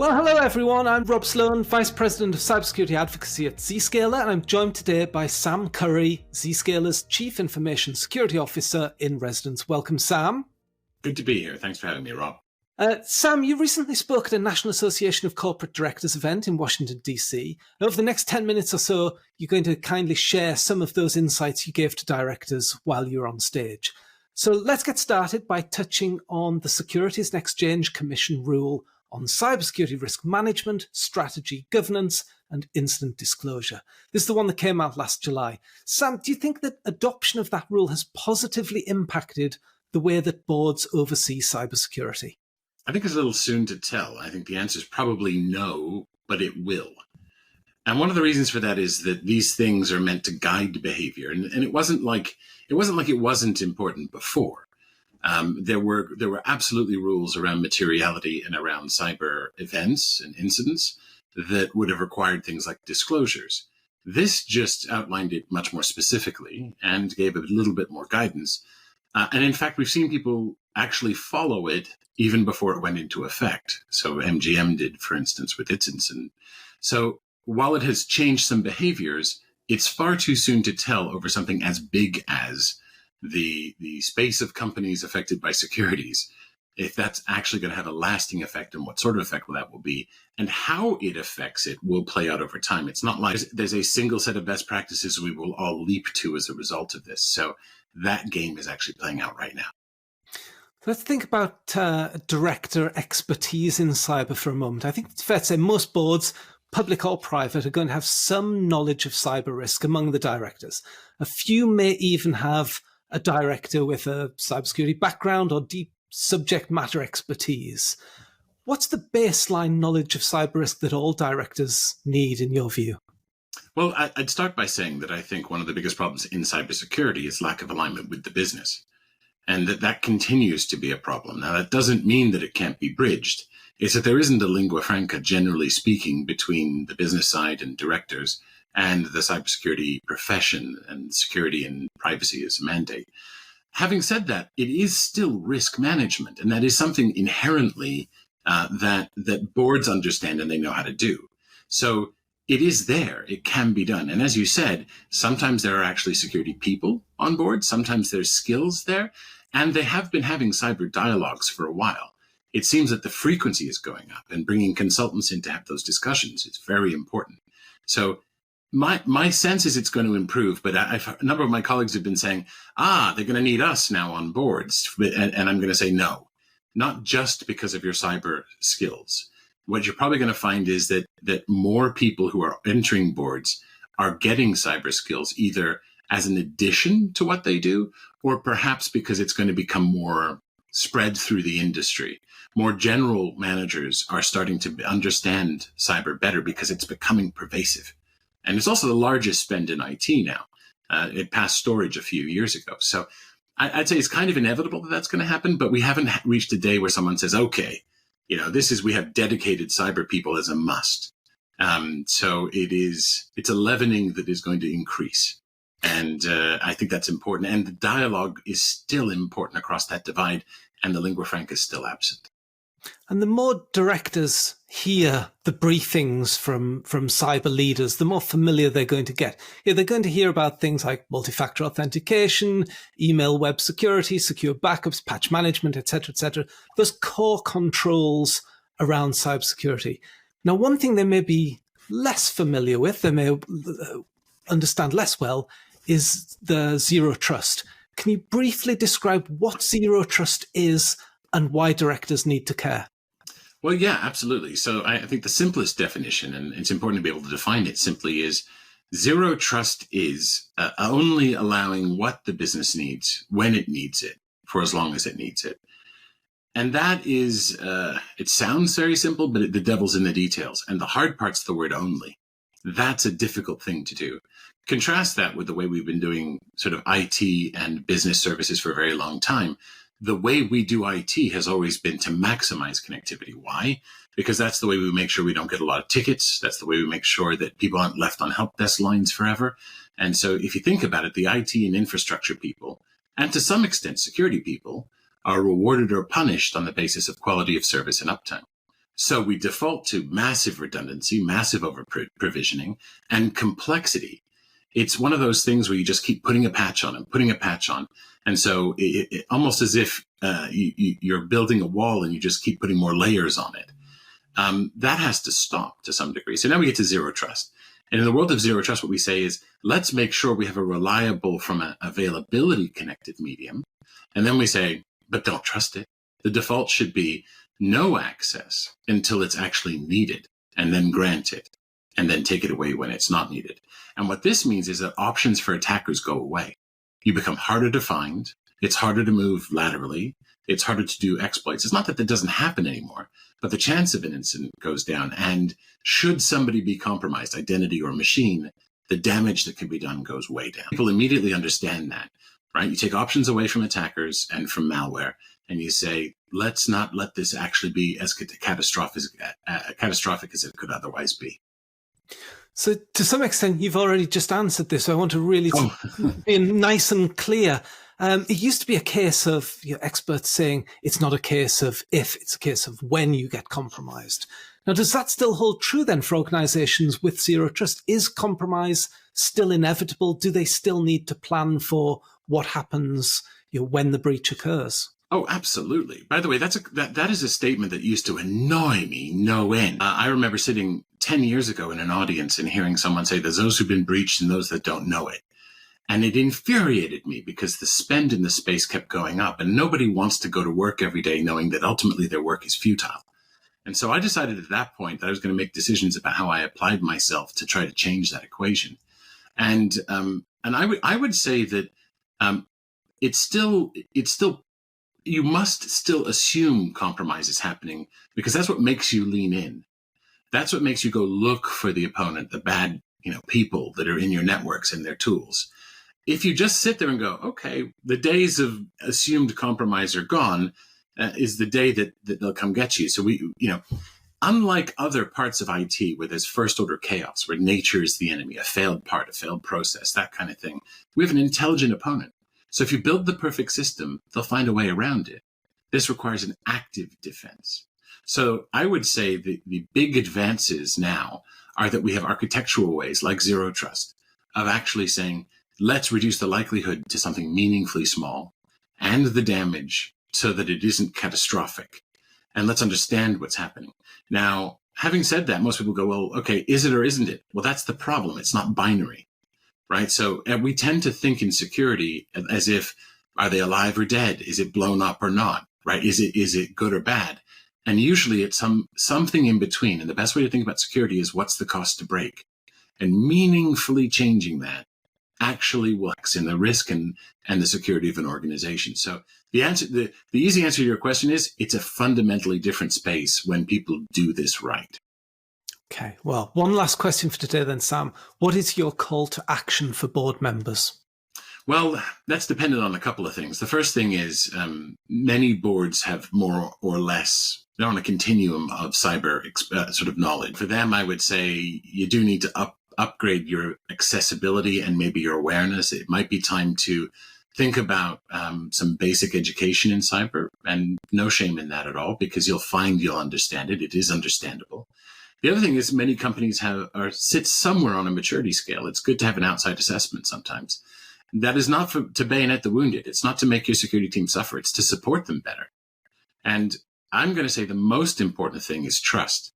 Well, hello everyone. I'm Rob Sloan, Vice President of Cybersecurity Advocacy at Zscaler, and I'm joined today by Sam Curry, Zscaler's Chief Information Security Officer in residence. Welcome, Sam. Good to be here. Thanks for having me, Rob. Sam, you recently spoke at a National Association of Corporate Directors event in Washington, D.C. Over the next 10 minutes or so, you're going to kindly share some of those insights you gave to directors while you're on stage. So let's get started by touching on the Securities and Exchange Commission rule on cybersecurity risk management, strategy, governance, and incident disclosure. This is the one that came out last July. Sam, do you think that adoption of that rule has positively impacted the way that boards oversee cybersecurity? I think it's a little soon to tell. I think the answer is probably no, but it will. And one of the reasons for that is that these things are meant to guide behavior. And it wasn't like it wasn't important before. There were absolutely rules around materiality and around cyber events and incidents that would have required things like disclosures. This just outlined it much more specifically and gave a little bit more guidance. And in fact, we've seen people actually follow it even before it went into effect. So MGM did, for instance, with its incident. So while it has changed some behaviors, it's far too soon to tell over something as big as the space of companies affected by securities, if that's actually going to have a lasting effect and what sort of effect that will be and how it affects it will play out over time. It's not like there's a single set of best practices we will all leap to as a result of this. So that game is actually playing out right now. Let's think about director expertise in cyber for a moment. I think it's fair to say most boards, public or private, are going to have some knowledge of cyber risk among the directors. A few may even have a director with a cybersecurity background or deep subject matter expertise. What's the baseline knowledge of cyber risk that all directors need, in your view? Well, I'd start by saying that I think one of the biggest problems in cybersecurity is lack of alignment with the business, and that continues to be a problem. Now, that doesn't mean that it can't be bridged. It's that there isn't a lingua franca, generally speaking, between the business side and directors and the cybersecurity profession, and security and privacy as a mandate. Having said that, it is still risk management, and that is something inherently that boards understand and they know how to do. So it is there. It can be done. And as you said, sometimes there are actually security people on board. Sometimes there's skills there. And they have been having cyber dialogues for a while. It seems that the frequency is going up, and bringing consultants in to have those discussions is very important. So my sense is it's going to improve, but a number of my colleagues have been saying, they're going to need us now on boards. And I'm going to say no, not just because of your cyber skills. What you're probably going to find is that more people who are entering boards are getting cyber skills, either as an addition to what they do, or perhaps because it's going to become more spread through the industry. More general managers are starting to understand cyber better because it's becoming pervasive. And it's also the largest spend in IT now. It passed storage a few years ago. So I'd say it's kind of inevitable that that's going to happen, but we haven't reached a day where someone says, okay, we have dedicated cyber people as a must. So it's a leavening that is going to increase. And I think that's important. And the dialogue is still important across that divide, and the lingua franca is still absent. And the more directors hear the briefings from cyber leaders, the more familiar they're going to get. They're going to hear about things like multi-factor authentication, email web security, secure backups, patch management, etc., those core controls around cybersecurity. Now, one thing they may be less familiar with, they may understand less well, is the zero trust. Can you briefly describe what zero trust is and why directors need to care? Well, yeah, absolutely. So I think the simplest definition, and it's important to be able to define it simply, is zero trust is only allowing what the business needs when it needs it for as long as it needs it. And that is, it sounds very simple, but the devil's in the details. And the hard part's the word only. That's a difficult thing to do. Contrast that with the way we've been doing sort of IT and business services for a very long time. The way we do IT has always been to maximize connectivity. Why? Because that's the way we make sure we don't get a lot of tickets. That's the way we make sure that people aren't left on help desk lines forever. And so if you think about it, the IT and infrastructure people, and to some extent security people, are rewarded or punished on the basis of quality of service and uptime. So we default to massive redundancy, massive over provisioning, and complexity. It's one of those things where you just keep putting a patch on and putting a patch on. And so it almost as if you're building a wall and you just keep putting more layers on it. That has to stop to some degree. So now we get to zero trust. And in the world of zero trust, what we say is, let's make sure we have a reliable from an availability connected medium. And then we say, but don't trust it. The default should be no access until it's actually needed, and then grant it, and then take it away when it's not needed. And what this means is that options for attackers go away. You become harder to find. It's harder to move laterally. It's harder to do exploits. It's not that that doesn't happen anymore, but the chance of an incident goes down. And should somebody be compromised, identity or machine, the damage that can be done goes way down. People immediately understand that, right? You take options away from attackers and from malware, and you say, let's not let this actually be as catastrophic as it could otherwise be. So to some extent, you've already just answered this. So I want to really be nice and clear. It used to be a case of experts saying it's not a case of if, it's a case of when you get compromised. Now, does that still hold true then for organizations with zero trust? Is compromise still inevitable? Do they still need to plan for what happens when the breach occurs? Oh, absolutely. By the way, that is a statement that used to annoy me no end. I remember sitting 10 years ago in an audience and hearing someone say there's those who've been breached and those that don't know it. And it infuriated me because the spend in the space kept going up, and nobody wants to go to work every day knowing that ultimately their work is futile. And so I decided at that point that I was going to make decisions about how I applied myself to try to change that equation. And I would say that it's still you must still assume compromise is happening, because that's what makes you lean in. That's what makes you go look for the opponent, the bad people that are in your networks and their tools. If you just sit there and go, okay, the days of assumed compromise are gone, is the day that they'll come get you. So unlike other parts of IT where there's first order chaos, where nature is the enemy, a failed part, a failed process, that kind of thing, we have an intelligent opponent. So if you build the perfect system, they'll find a way around it. This requires an active defense. So I would say the big advances now are that we have architectural ways like zero trust of actually saying, let's reduce the likelihood to something meaningfully small and the damage so that it isn't catastrophic. And let's understand what's happening. Now, having said that, most people go, well, okay, is it or isn't it? Well, that's the problem. It's not binary, right? So we tend to think in security as if, are they alive or dead? Is it blown up or not, right? Is it good or bad? And usually it's something in between. And the best way to think about security is what's the cost to break? And meaningfully changing that actually works in the risk and the security of an organization. So the easy answer to your question is it's a fundamentally different space when people do this right. Okay, well, one last question for today then, Sam. What is your call to action for board members? Well, that's dependent on a couple of things. The first thing is many boards have more or less, they're on a continuum of cyber sort of knowledge. For them, I would say you do need to upgrade your accessibility and maybe your awareness. It might be time to think about some basic education in cyber, and no shame in that at all, because you'll find you'll understand it. It is understandable. The other thing is many companies sit somewhere on a maturity scale. It's good to have an outside assessment sometimes. That is not to bayonet the wounded. It's not to make your security team suffer. It's to support them better. And I'm going to say the most important thing is trust.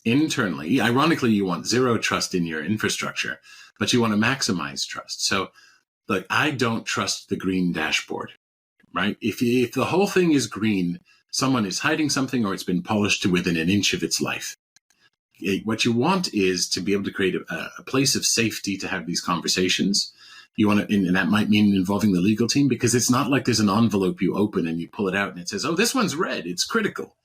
Internally, ironically, you want zero trust in your infrastructure, but you want to maximize trust. So, like, I don't trust the green dashboard, right? If the whole thing is green, someone is hiding something or it's been polished to within an inch of its life. What you want is to be able to create a place of safety to have these conversations. You want to, and that might mean involving the legal team, because it's not like there's an envelope you open and you pull it out and it says, oh, this one's red, it's critical.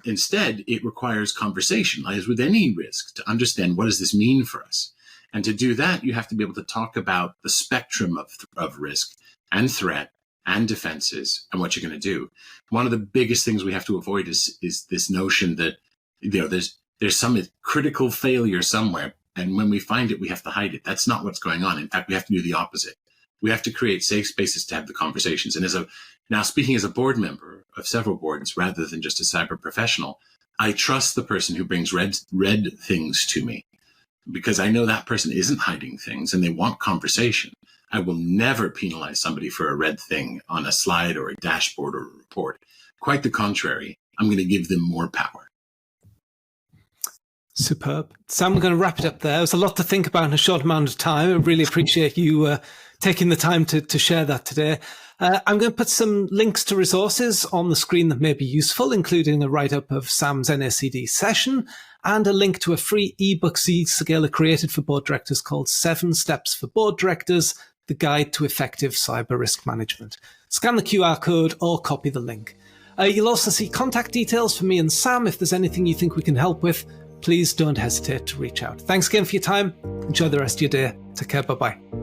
Instead, it requires conversation, as with any risk, to understand what does this mean for us. And to do that, you have to be able to talk about the spectrum of risk and threat and defenses and what you're going to do. One of the biggest things we have to avoid is this notion that there's some critical failure somewhere, and when we find it, we have to hide it. That's not what's going on. In fact, we have to do the opposite. We have to create safe spaces to have the conversations. And now speaking as a board member of several boards, rather than just a cyber professional, I trust the person who brings red things to me because I know that person isn't hiding things and they want conversation. I will never penalize somebody for a red thing on a slide or a dashboard or a report. Quite the contrary. I'm going to give them more power. Superb. Sam, we're going to wrap it up there. There's a lot to think about in a short amount of time. I really appreciate you taking the time to share that today. I'm going to put some links to resources on the screen that may be useful, including a write-up of Sam's NACD session and a link to a free ebook Zscaler created for board directors called 7 Steps for Board Directors, the Guide to Effective Cyber Risk Management. Scan the QR code or copy the link. You'll also see contact details for me and Sam. If there's anything you think we can help with, please don't hesitate to reach out. Thanks again for your time. Enjoy the rest of your day. Take care. Bye-bye.